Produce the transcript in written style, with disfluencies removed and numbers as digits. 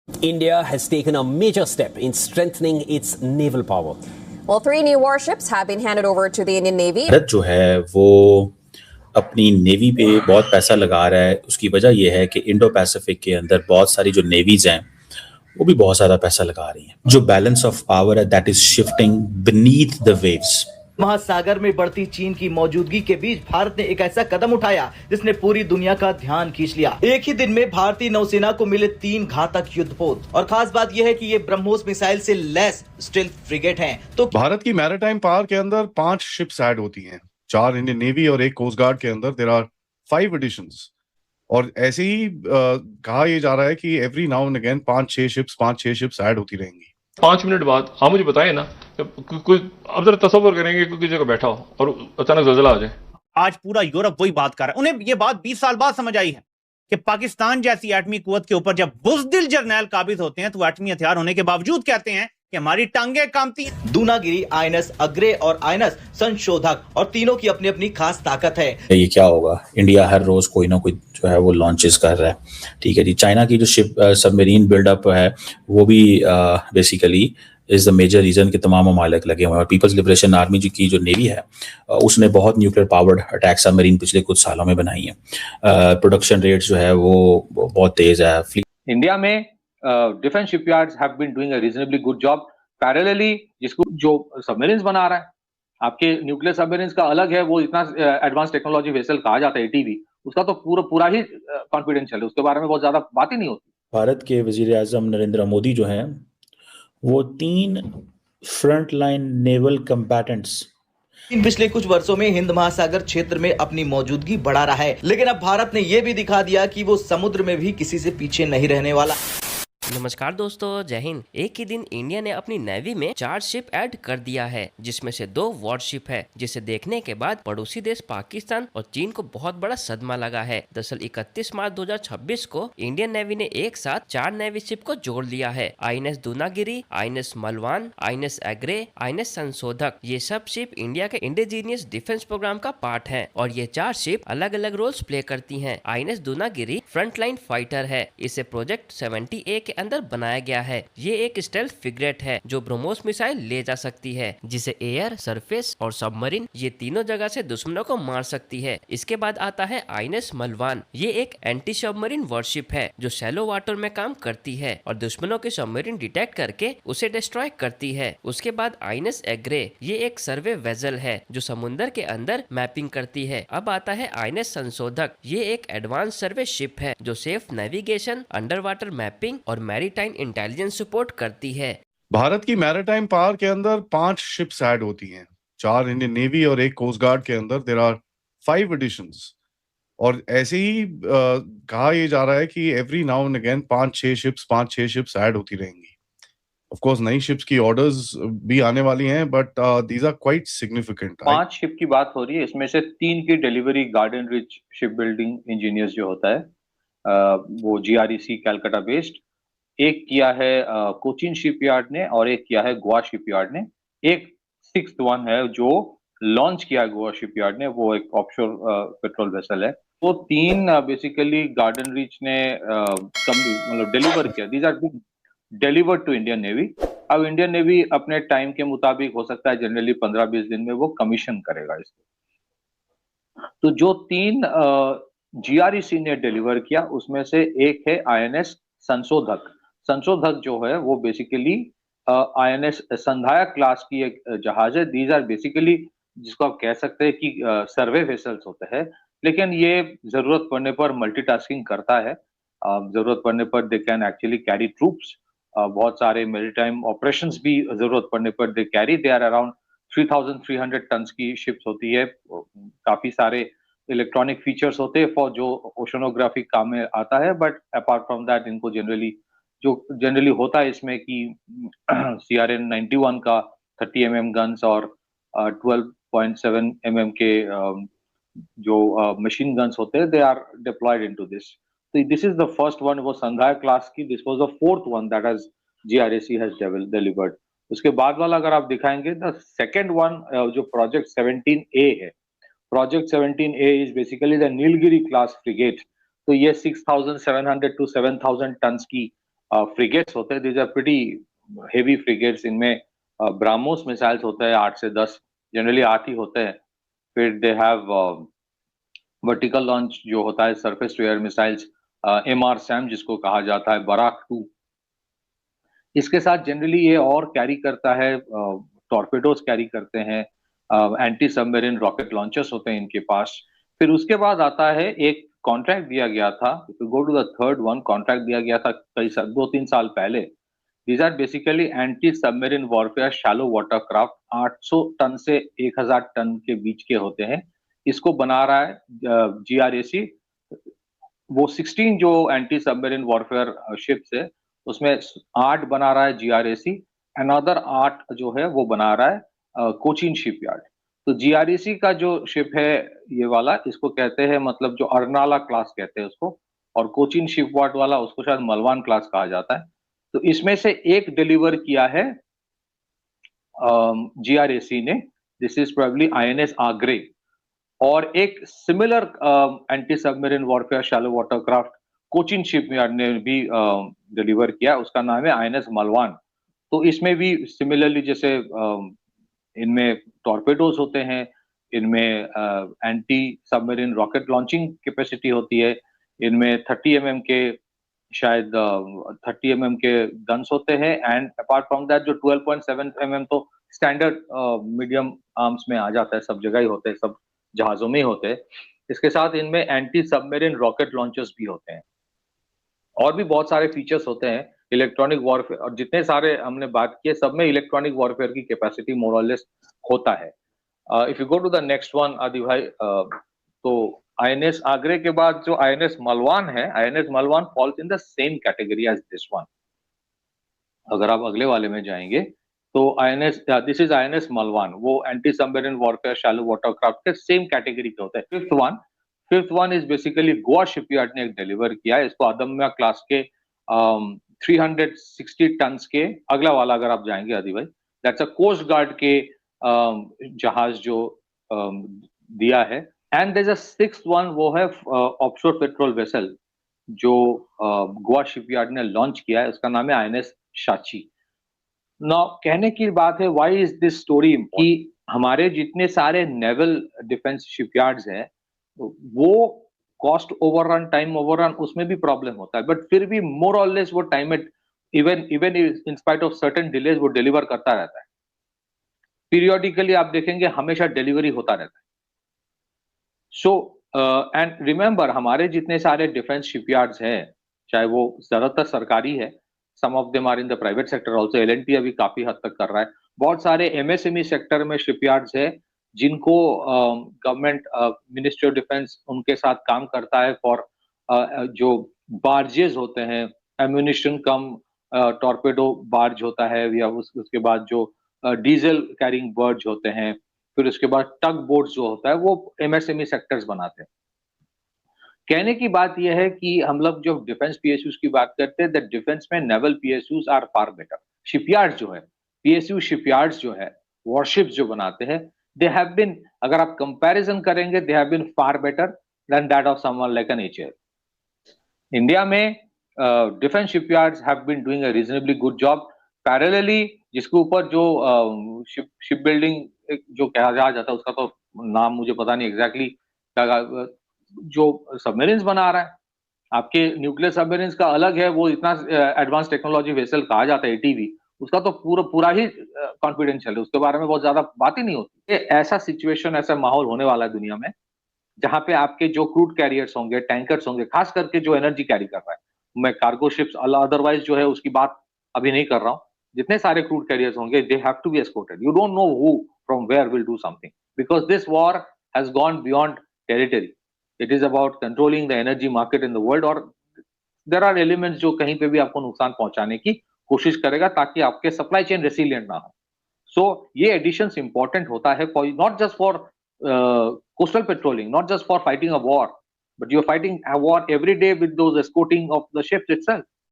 India has taken a major step in strengthening its naval power. Well, 3 new warships have been handed over to the Indian Navy. Bharat जो है वो अपनी navy पे बहुत पैसा लगा रहा है। उसकी वजह यह है कि इंडो पैसिफिक के अंदर बहुत सारी जो नेवीज हैं वो भी बहुत ज़्यादा पैसा लगा रही हैं। जो बैलेंस ऑफ पावर है that is shifting beneath the waves. महासागर में बढ़ती चीन की मौजूदगी के बीच भारत ने एक ऐसा कदम उठाया जिसने पूरी दुनिया का ध्यान खींच लिया। एक ही दिन में भारतीय नौसेना को मिले 3 घातक युद्धपोत और खास बात यह है कि ये ब्रह्मोस मिसाइल से लैस स्टील्थ फ्रिगेट हैं। तो भारत की मैरीटाइम पावर के अंदर 5 शिप्स ऐड होती हैं, 4 इंडियन नेवी और 1 कोस्ट गार्ड के अंदर देयर आर 5 एडिशंस। और ऐसे ही कहा यह जा रहा है कि every now and again 5-6 ships add होती रहेंगी। 5 मिनट बाद आप मुझे बताएं ना, कोई अब जरा तसव्वुर करेंगे कि किसी जगह बैठा हो और अचानक ज़लज़ला आ जाए। आज पूरा यूरोप वही बात कर रहा है। उन्हें ये बात 20 साल बाद समझ आई है कि पाकिस्तान जैसी एटमी कुव्वत के ऊपर जब बुज़दिल जर्नैल काबिज होते हैं तो एटमी हथियार होने के बावजूद कहते हैं कि हमारी टांगें कांपती हैं। दूनागिरी, आईएनएस अग्रे और आईएनएस संशोधक और तीनों की अपनी अपनी खास ताकत है। ये क्या होगा, इंडिया हर रोज कोई ना कोई जो है वो लॉन्चेस कर रहा है। ठीक है जी, चाइना की जो शिप सबमरीन बिल्डअप है वो भी basically is the major reason कि तमाम ममालिक लगे हुए हैं। और पीपल्स लिबरेशन आर्मी की जो नेवी है उसने बहुत न्यूक्लियर पावर्ड अटैक सबमरीन पिछले कुछ सालों में बनाई है। प्रोडक्शन रेट जो है वो बहुत तेज है। इंडिया में defence shipyards have been doing a reasonably good job. Parallelly जिसको जो सबमरीन्स बना रहा है, आपके न्यूक्लियर सबमरीन्स का अलग है, वो इतना एडवांस टेक्नोलॉजी वेसल कहा जाता है एटीवी, उसका तो पूरा ही कॉन्फिडेंशियल है, उसके बारे में बहुत ज्यादा बात ही नहीं होती। भारत के वजीर आजम नरेंद्र मोदी जो हैं वो 3 फ्रंट लाइन नेवल कम्बैटेंट्स पिछले कुछ वर्षों में हिंद महासागर क्षेत्र में अपनी मौजूदगी बढ़ा रहा है, लेकिन अब भारत ने यह भी दिखा दिया कि वो समुद्र में भी किसी से पीछे नहीं रहने वाला। नमस्कार दोस्तों, जय हिंद। एक ही दिन इंडिया ने अपनी नेवी में 4 शिप ऐड कर दिया है, जिसमें से 2 वॉरशिप है, जिसे देखने के बाद पड़ोसी देश पाकिस्तान और चीन को बहुत बड़ा सदमा लगा है। दरअसल 31 मार्च 2026 को इंडियन नेवी ने एक साथ 4 नेवी शिप को जोड़ लिया है। INS Dunagiri, INS Malvan, INS Agray, INS Sanshodhak, ये सब शिप इंडिया के इंडिजीनियस डिफेंस प्रोग्राम का पार्ट है और ये 4 शिप अलग अलग रोल्स प्ले करती है। आईएनएस दूनागिरी फ्रंटलाइन फाइटर है, इसे प्रोजेक्ट 70A के अंदर बनाया गया है। ये एक स्टेल्थ फ्रिगेट है जो ब्रह्मोस मिसाइल ले जा सकती है, जिसे एयर, सरफेस और सबमरीन ये तीनों जगह से दुश्मनों को मार सकती है। इसके बाद आता है आईएनएस मलवान। ये एक एंटी सबमरीन वॉरशिप है जो शैलो वाटर में काम करती है और दुश्मनों के सबमरीन डिटेक्ट करके उसे डिस्ट्रॉय करती है। उसके बाद आईएनएस एग्रे, ये एक सर्वे वेसल है जो समुद्र के अंदर मैपिंग करती है। अब आता है आईएनएस संशोधक। ये एक एडवांस सर्वे शिप है जो safe navigation, under water mapping और मैरीटाइम इंटेलिजेंस सपोर्ट करती है। भारत की मैरीटाइम पावर के अंदर 5 शिप्स ऐड होती हैं, 4 इंडियन नेवी और 1 कोस्ट गार्ड के अंदर देयर आर 5 एडिशंस। और ऐसे ही कहा यह जा रहा है कि every now and again 5-6 ships add होती रहेंगी। ऑफ कोर्स नई शिप्स की ऑर्डर्स भी आने वाली हैं, but these are quite significant. 5 ship की बात हो रही है, इसमें से 3 की delivery garden reach ship building engineers जो होता है वो GREC कैलकाटा बेस्ड, एक किया है कोचिन शिपयार्ड ने और एक किया है गोवा शिपयार्ड ने। एक 6th वन है जो लॉन्च किया है गोवा शिपयार्ड ने, वो एक ऑफशोर पेट्रोल वेसल है। वो 3 बेसिकली गार्डन रीच ने मतलब डिलीवर किया। These are delivered to Indian navy. अब इंडियन नेवी अपने टाइम के मुताबिक हो सकता है जनरली 15-20 दिन में वो कमीशन करेगा इसको। तो जो 3 GREC ने डिलीवर किया उसमें से एक है आईएनएस संशोधक। संशोधक जो है वो बेसिकली आईएनएस संधाया क्लास की एक जहाज है। दीज आर बेसिकली जिसको आप कह सकते हैं कि सर्वे वेसल्स होते हैं, लेकिन ये जरूरत पड़ने पर मल्टीटास्किंग करता है। जरूरत पड़ने पर they can actually carry troops. बहुत सारे मैरीटाइम ऑपरेशंस भी जरूरत पड़ने पर they carry. They are around 3300 tons की शिप्स होती है। काफी सारे इलेक्ट्रॉनिक फीचर्स होते हैं फॉर जो ओशनोग्राफी काम में आता है, बट अपार्ट फ्रॉम दैट इनको जनरली होता है इसमें कि CRN 91 का 30 mm गन्स और 12.7 mm के जो मशीन गन्स होते हैं, they are deployed into this. तो this is the first one, वो संधाय क्लास की। This was the 4th one that has GREC has delivered. उसके बाद वाला अगर आप दिखाएंगे, द सेकंड वन जो प्रोजेक्ट 17A है, project 17A is basically the Nilgiri class frigate. तो ये 6700 to 7000 टन्स की फ्रिगेट्स होते हैं, these are pretty heavy frigates. इनमें ब्राह्मोस मिसाइल्स होते हैं 8 से 10, जनरली 8 ही होते हैं। फिर दे हैव वर्टिकल लॉन्च जो होता है surface to air missiles, MR SAM जिसको कहा जाता है, बराक 2। इसके साथ जनरली ये और कैरी करता है, टॉर्पेडोज कैरी करते हैं, एंटी सबमरीन रॉकेट लॉन्चर्स होते हैं इनके पास। फिर उसके बाद आता है एक कॉन्ट्रैक्ट दिया गया था, if you go to the third one, contract दिया गया था कई 2-3 साल पहले। These are basically anti submarine warfare shallow water craft, 800 ton से 1000 टन के बीच के होते हैं। इसको बना रहा है GRAC। वो 16 जो एंटी सबमरीन वॉरफेयर शिप्स है उसमें 8 बना रहा है GRAC, अनदर 8 जो है वो बना रहा है कोचीन शिपयार्ड। तो GRAC का जो शिप है ये वाला, इसको कहते हैं मतलब जो अर्नाला क्लास कहते हैं उसको, और कोचीन शिपयार्ड वाला उसको शायद मलवान क्लास कहा जाता है। तो इसमें से एक डिलीवर किया है GRAC ने, दिस इज प्रोबेबली INS आगरे, और एक similar anti submarine warfare shallow watercraft Cochin shipyard ने भी डिलीवर किया, उसका नाम है INS मलवान। तो इसमें भी सिमिलरली जैसे इनमें टॉर्पेडोज होते हैं, इनमें anti submarine rocket launching capacity होती है, इनमें 30 mm के शायद 30 mm के गन्स होते हैं, एंड अपार्ट फ्रॉम दैट जो 12.7 mm तो स्टैंडर्ड मीडियम आर्म्स में आ जाता है, सब जगह ही होते हैं, सब जहाजों में ही होते हैं। इसके साथ इनमें एंटी सबमरीन रॉकेट लॉन्चर्स भी होते हैं, और भी बहुत सारे फीचर्स होते हैं। इलेक्ट्रॉनिक वॉरफेयर, और जितने सारे हमने बात किए सब में इलेक्ट्रॉनिक वॉरफेयर की कैपेसिटी मोर और लेस होता है। If you go to the next one आदि भाई, तो INS आगरे के बाद जो INS मलवान है, INS Malvan falls in the same category as this one. अगर आप अगले वाले में जाएंगे तो दिस इज INS मलवान, वो anti submarine warfare shallow watercraft के सेम कैटेगरी के होते हैं। Fifth one is basically Goa shipyard ने एक डिलीवर किया है, इसको अदम्या क्लास के 360 टन के, अगला वाला अगर आप जाएंगे आदि भाई, दैट्स अ कोस्ट गार्ड के जहाज जो दिया है। And there is a sixth one, वो है ऑफशोर पेट्रोल वेसल जो गोवा शिपयार्ड ने लॉन्च किया है, उसका नाम है INS शाची। ना कहने की बात है, व्हाई इज दिस स्टोरी, कि हमारे जितने सारे नेवल डिफेंस शिपयार्ड्स हैं वो कॉस्ट ओवररन, टाइम ओवररन, उसमें भी प्रॉब्लम होता है, बट फिर भी मोर और लेस वो time even in spite of certain delays वो डिलीवर करता रहता है। पीरियोडिकली आप देखेंगे हमेशा डिलीवरी होता रहता है। सो एंड रिमेंबर, हमारे जितने सारे डिफेंस शिपयार्ड्स हैं, चाहे वो ज्यादातर सरकारी है, some of them are in the private sector also, LNT अभी काफी हद तक कर रहा है, बहुत सारे MSME सेक्टर में शिपयार्ड्स है जिनको गवर्नमेंट मिनिस्ट्री ऑफ डिफेंस उनके साथ काम करता है फॉर जो बार्जेस होते हैं, एम्यूनिशन कम टॉर्पेडो बार्ज होता है, या उसके बाद जो डीजल कैरिंग बर्ज होते हैं, फिर उसके बाद टग बोट्स जो होता है, वो MSME सेक्टर्स बनाते हैं। कहने की बात यह है कि हम लोग जो डिफेंस PSUs की बात करते हैं, द डिफेंस में naval PSUs are far better. Shipyard जो है, PSU शिपयार्ड्स जो है, वॉरशिप्स जो बनाते हैं, they have been, अगर आप कंपैरिजन करेंगे, they have been far better than that of someone like an HAL. India में defence shipyards have been doing a reasonably good job. Parallelly जिसके ऊपर जो शिप बिल्डिंग जो कहा जाता है, उसका तो नाम मुझे पता नहीं एग्जैक्टली, जो सबमरीन्स बना रहा है, आपके न्यूक्लियर सबमरीन्स का अलग है, वो इतना एडवांस टेक्नोलॉजी वेसल कहा जाता है ATV, उसका तो पूरा ही कॉन्फिडेंशियल है, उसके बारे में बहुत ज्यादा बात ही नहीं होती। ऐसा सिचुएशन, ऐसा माहौल होने वाला है दुनिया में, जहां पे आपके जो क्रूड कैरियर्स होंगे, टैंकर्स होंगे, खास करके जो एनर्जी कैरी कर रहा है, मैं कार्गो शिप्स अदरवाइज जो है उसकी बात अभी नहीं कर रहा हूँ, जितने सारे क्रूड कैरियर्स होंगे, they have to be escorted. You don't know who from where will do something, because this war has gone beyond territory, it is about controlling the energy market in the world, और there are elements जो कहीं पे भी आपको नुकसान पहुंचाने की कोशिश करेगा ताकि आपके सप्लाई चेन रेसिलिएंट ना हो। सो ये एडिशंस इंपॉर्टेंट होता है for not just for coastal patrolling, not just for fighting a war, but you're fighting a war every day with those escorting of the ships itself.